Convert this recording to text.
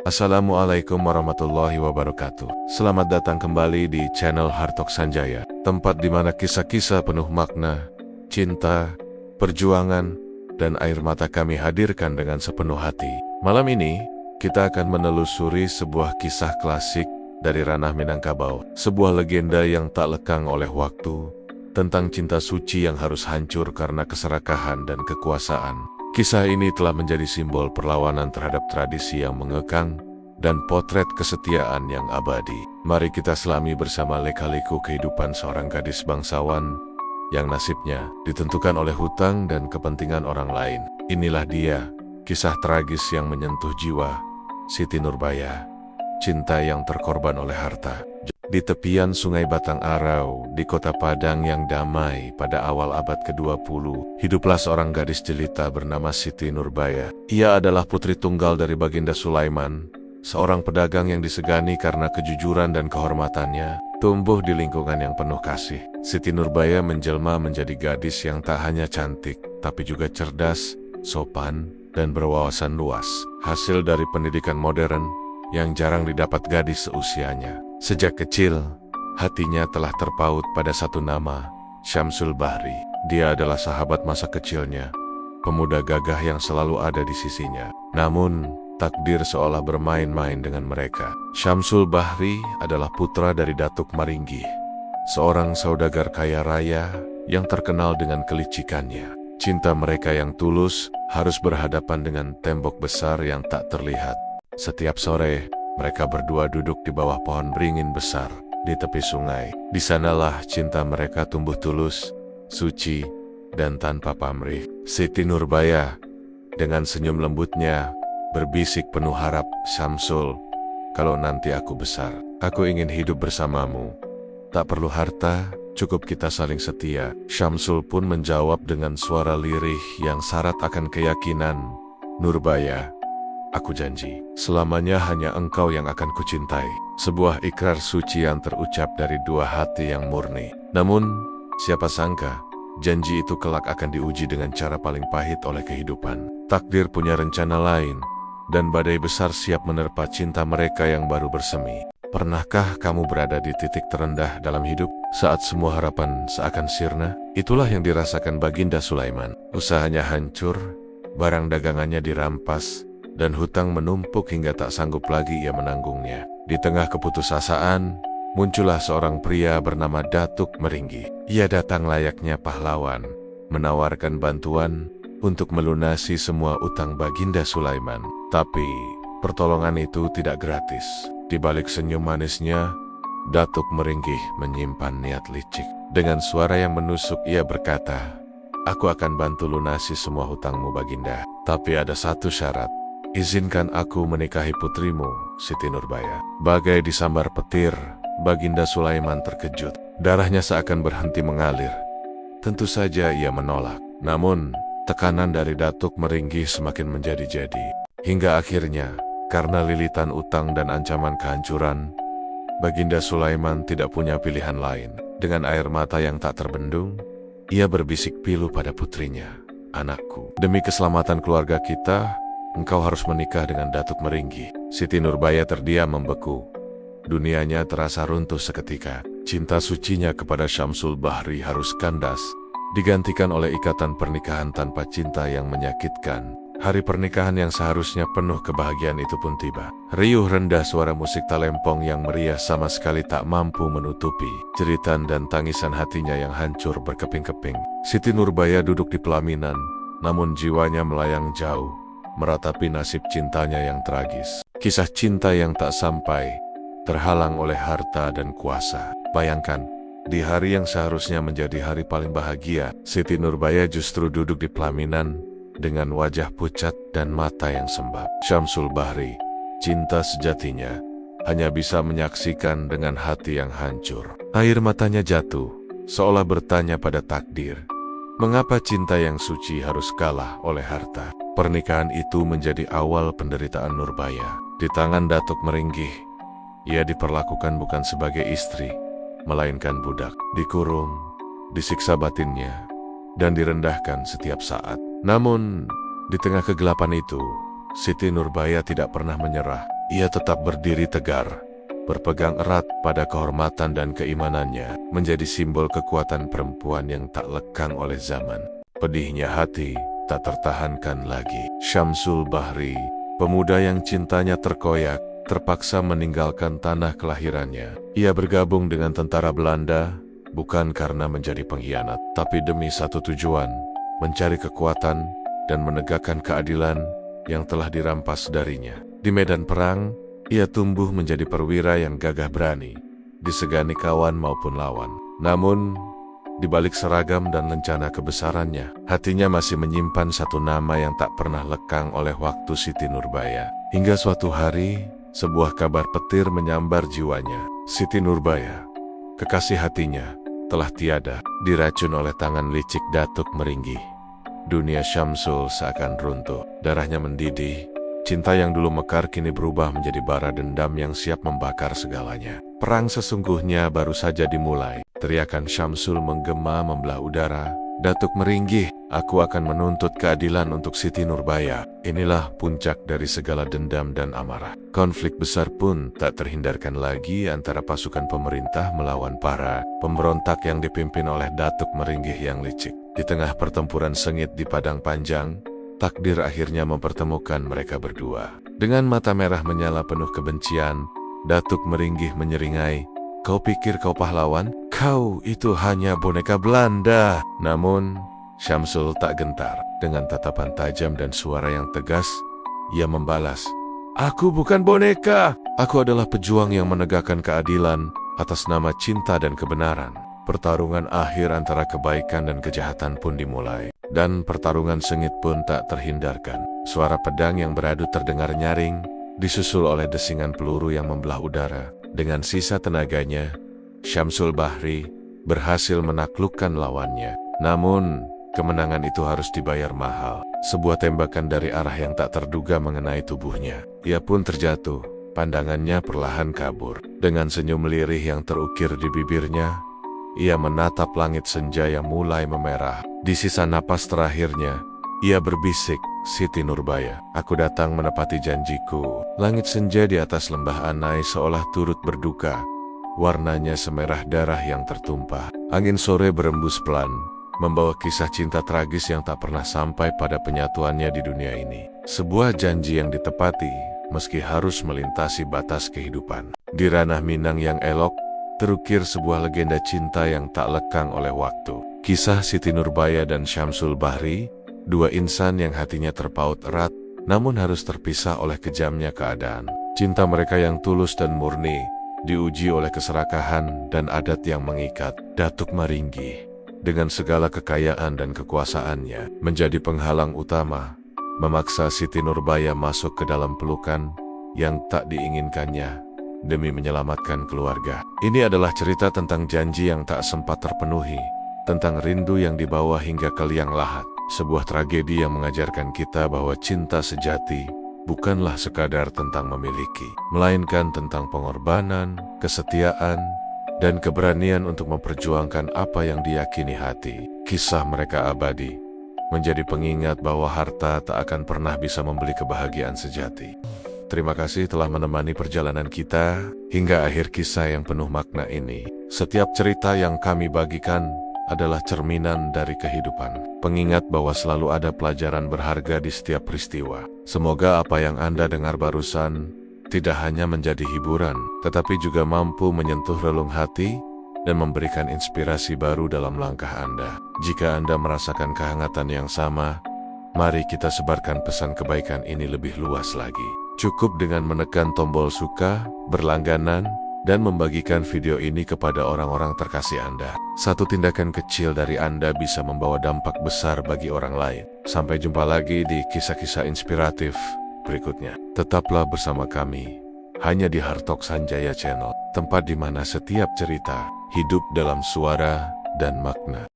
Assalamualaikum warahmatullahi wabarakatuh. Selamat datang kembali di channel Hartok Sanjaya, tempat di mana kisah-kisah penuh makna, cinta, perjuangan, dan air mata kami hadirkan dengan sepenuh hati. Malam ini, kita akan menelusuri sebuah kisah klasik dari ranah Minangkabau, sebuah legenda yang tak lekang oleh waktu, tentang cinta suci yang harus hancur karena keserakahan dan kekuasaan. Kisah ini telah menjadi simbol perlawanan terhadap tradisi yang mengekang dan potret kesetiaan yang abadi. Mari kita selami bersama leka-liku kehidupan seorang gadis bangsawan yang nasibnya ditentukan oleh hutang dan kepentingan orang lain. Inilah dia, kisah tragis yang menyentuh jiwa, Siti Nurbaya, cinta yang terkorban oleh harta. Di tepian Sungai Batang Arau, di kota Padang yang damai pada awal abad ke-20, hiduplah seorang gadis jelita bernama Siti Nurbaya. Ia adalah putri tunggal dari Baginda Sulaiman, seorang pedagang yang disegani karena kejujuran dan kehormatannya. Tumbuh di lingkungan yang penuh kasih, Siti Nurbaya menjelma menjadi gadis yang tak hanya cantik, tapi juga cerdas, sopan, dan berwawasan luas. Hasil dari pendidikan modern yang jarang didapat gadis seusianya. Sejak kecil, hatinya telah terpaut pada satu nama, Syamsul Bahri. Dia adalah sahabat masa kecilnya, pemuda gagah yang selalu ada di sisinya. Namun, takdir seolah bermain-main dengan mereka. Syamsul Bahri adalah putra dari Datuk Maringgih, seorang saudagar kaya raya yang terkenal dengan kelicikannya. Cinta mereka yang tulus harus berhadapan dengan tembok besar yang tak terlihat. Setiap sore, mereka berdua duduk di bawah pohon beringin besar di tepi sungai. Di sanalah cinta mereka tumbuh tulus, suci, dan tanpa pamrih. Siti Nurbaya dengan senyum lembutnya berbisik penuh harap, "Syamsul, kalau nanti aku besar, aku ingin hidup bersamamu. Tak perlu harta, cukup kita saling setia." Syamsul pun menjawab dengan suara lirih yang syarat akan keyakinan, "Nurbaya, aku janji, selamanya hanya engkau yang akan kucintai." Sebuah ikrar suci yang terucap dari dua hati yang murni. Namun, siapa sangka, janji itu kelak akan diuji dengan cara paling pahit oleh kehidupan. Takdir punya rencana lain, dan badai besar siap menerpa cinta mereka yang baru bersemi. Pernahkah kamu berada di titik terendah dalam hidup, saat semua harapan seakan sirna? Itulah yang dirasakan Baginda Sulaiman. Usahanya hancur, barang dagangannya dirampas, dan hutang menumpuk hingga tak sanggup lagi ia menanggungnya. Di tengah keputusasaan, muncullah seorang pria bernama Datuk Maringgih. Ia datang layaknya pahlawan, menawarkan bantuan untuk melunasi semua utang Baginda Sulaiman. Tapi, pertolongan itu tidak gratis. Di balik senyum manisnya, Datuk Maringgih menyimpan niat licik. Dengan suara yang menusuk ia berkata, "Aku akan bantu lunasi semua hutangmu Baginda. Tapi ada satu syarat. Izinkan aku menikahi putrimu, Siti Nurbaya." Bagai disambar petir, Baginda Sulaiman terkejut. Darahnya seakan berhenti mengalir. Tentu saja ia menolak. Namun, tekanan dari Datuk Maringgih semakin menjadi-jadi. Hingga akhirnya, karena lilitan utang dan ancaman kehancuran, Baginda Sulaiman tidak punya pilihan lain. Dengan air mata yang tak terbendung, ia berbisik pilu pada putrinya, "Anakku, demi keselamatan keluarga kita, engkau harus menikah dengan Datuk Maringgih." Siti Nurbaya terdiam membeku. Dunianya terasa runtuh seketika. Cinta sucinya kepada Syamsul Bahri harus kandas, digantikan oleh ikatan pernikahan tanpa cinta yang menyakitkan. Hari pernikahan yang seharusnya penuh kebahagiaan itu pun tiba. Riuh rendah suara musik talempong yang meriah sama sekali tak mampu menutupi jeritan dan tangisan hatinya yang hancur berkeping-keping. Siti Nurbaya duduk di pelaminan, namun jiwanya melayang jauh, meratapi nasib cintanya yang tragis. Kisah cinta yang tak sampai, terhalang oleh harta dan kuasa. Bayangkan, di hari yang seharusnya menjadi hari paling bahagia, Siti Nurbaya justru duduk di pelaminan dengan wajah pucat dan mata yang sembab. Syamsul Bahri, cinta sejatinya, hanya bisa menyaksikan dengan hati yang hancur. Air matanya jatuh, seolah bertanya pada takdir, mengapa cinta yang suci harus kalah oleh harta? Pernikahan itu menjadi awal penderitaan Nurbaya. Di tangan Datuk Maringgih, ia diperlakukan bukan sebagai istri, melainkan budak. Dikurung, disiksa batinnya, dan direndahkan setiap saat. Namun, di tengah kegelapan itu, Siti Nurbaya tidak pernah menyerah. ia tetap berdiri tegar, berpegang erat pada kehormatan dan keimanannya, menjadi simbol kekuatan perempuan yang tak lekang oleh zaman. Pedihnya hati tak tertahankan lagi. Syamsul Bahri, pemuda yang cintanya terkoyak, terpaksa meninggalkan tanah kelahirannya. Ia bergabung dengan tentara Belanda, bukan karena menjadi pengkhianat, tapi demi satu tujuan, mencari kekuatan dan menegakkan keadilan yang telah dirampas darinya. Di medan perang, ia tumbuh menjadi perwira yang gagah berani, disegani kawan maupun lawan. Namun, di balik seragam dan lencana kebesarannya, hatinya masih menyimpan satu nama yang tak pernah lekang oleh waktu Siti Nurbaya. Hingga suatu hari, sebuah kabar petir menyambar jiwanya. Siti Nurbaya, kekasih hatinya, telah tiada, diracun oleh tangan licik Datuk Meringgi. Dunia Syamsul seakan runtuh, darahnya mendidih. Cinta yang dulu mekar kini berubah menjadi bara dendam yang siap membakar segalanya. Perang sesungguhnya baru saja dimulai. Teriakan Syamsul menggema membelah udara. Datuk Meringgi, aku akan menuntut keadilan untuk Siti Nurbaya. Inilah puncak dari segala dendam dan amarah. Konflik besar pun tak terhindarkan lagi antara pasukan pemerintah melawan para pemberontak yang dipimpin oleh Datuk Meringgi yang licik. Di tengah pertempuran sengit di padang panjang, takdir akhirnya mempertemukan mereka berdua. Dengan mata merah menyala penuh kebencian, Datuk Meringgi menyeringai, "Kau pikir kau pahlawan? Kau itu hanya boneka Belanda." Namun, Syamsul tak gentar. Dengan tatapan tajam dan suara yang tegas, ia membalas, "Aku bukan boneka. Aku adalah pejuang yang menegakkan keadilan atas nama cinta dan kebenaran." Pertarungan akhir antara kebaikan dan kejahatan pun dimulai. Dan pertarungan sengit pun tak terhindarkan. Suara pedang yang beradu terdengar nyaring, disusul oleh desingan peluru yang membelah udara. Dengan sisa tenaganya, Syamsul Bahri berhasil menaklukkan lawannya. Namun, kemenangan itu harus dibayar mahal. Sebuah tembakan dari arah yang tak terduga mengenai tubuhnya. Ia pun terjatuh, pandangannya perlahan kabur. Dengan senyum lirih yang terukir di bibirnya, ia menatap langit senja yang mulai memerah. Di sisa napas terakhirnya, ia berbisik, "Siti Nurbaya, aku datang menepati janjiku." Langit senja di atas lembah Anai seolah turut berduka. Warnanya semerah darah yang tertumpah. Angin sore berembus pelan, membawa kisah cinta tragis yang tak pernah sampai pada penyatuannya di dunia ini. Sebuah janji yang ditepati, meski harus melintasi batas kehidupan. Di ranah Minang yang elok, terukir sebuah legenda cinta yang tak lekang oleh waktu. Kisah Siti Nurbaya dan Syamsul Bahri, dua insan yang hatinya terpaut erat, namun harus terpisah oleh kejamnya keadaan. Cinta mereka yang tulus dan murni, diuji oleh keserakahan dan adat yang mengikat. Datuk Meringgi, dengan segala kekayaan dan kekuasaannya, menjadi penghalang utama, memaksa Siti Nurbaya masuk ke dalam pelukan yang tak diinginkannya, demi menyelamatkan keluarga. Ini adalah cerita tentang janji yang tak sempat terpenuhi, tentang rindu yang dibawa hingga ke liang lahat. Sebuah tragedi yang mengajarkan kita bahwa cinta sejati bukanlah sekadar tentang memiliki, melainkan tentang pengorbanan, kesetiaan, dan keberanian untuk memperjuangkan apa yang diyakini hati. Kisah mereka abadi, menjadi pengingat bahwa harta tak akan pernah bisa membeli kebahagiaan sejati. Terima kasih telah menemani perjalanan kita hingga akhir kisah yang penuh makna ini. Setiap cerita yang kami bagikan adalah cerminan dari kehidupan. Pengingat bahwa selalu ada pelajaran berharga di setiap peristiwa. Semoga apa yang Anda dengar barusan tidak hanya menjadi hiburan, tetapi juga mampu menyentuh relung hati dan memberikan inspirasi baru dalam langkah Anda. Jika Anda merasakan kehangatan yang sama, mari kita sebarkan pesan kebaikan ini lebih luas lagi. Cukup dengan menekan tombol suka, berlangganan, dan membagikan video ini kepada orang-orang terkasih Anda. Satu tindakan kecil dari Anda bisa membawa dampak besar bagi orang lain. Sampai jumpa lagi di kisah-kisah inspiratif berikutnya. Tetaplah bersama kami, hanya di Hartok Sanjaya Channel, tempat di mana setiap cerita hidup dalam suara dan makna.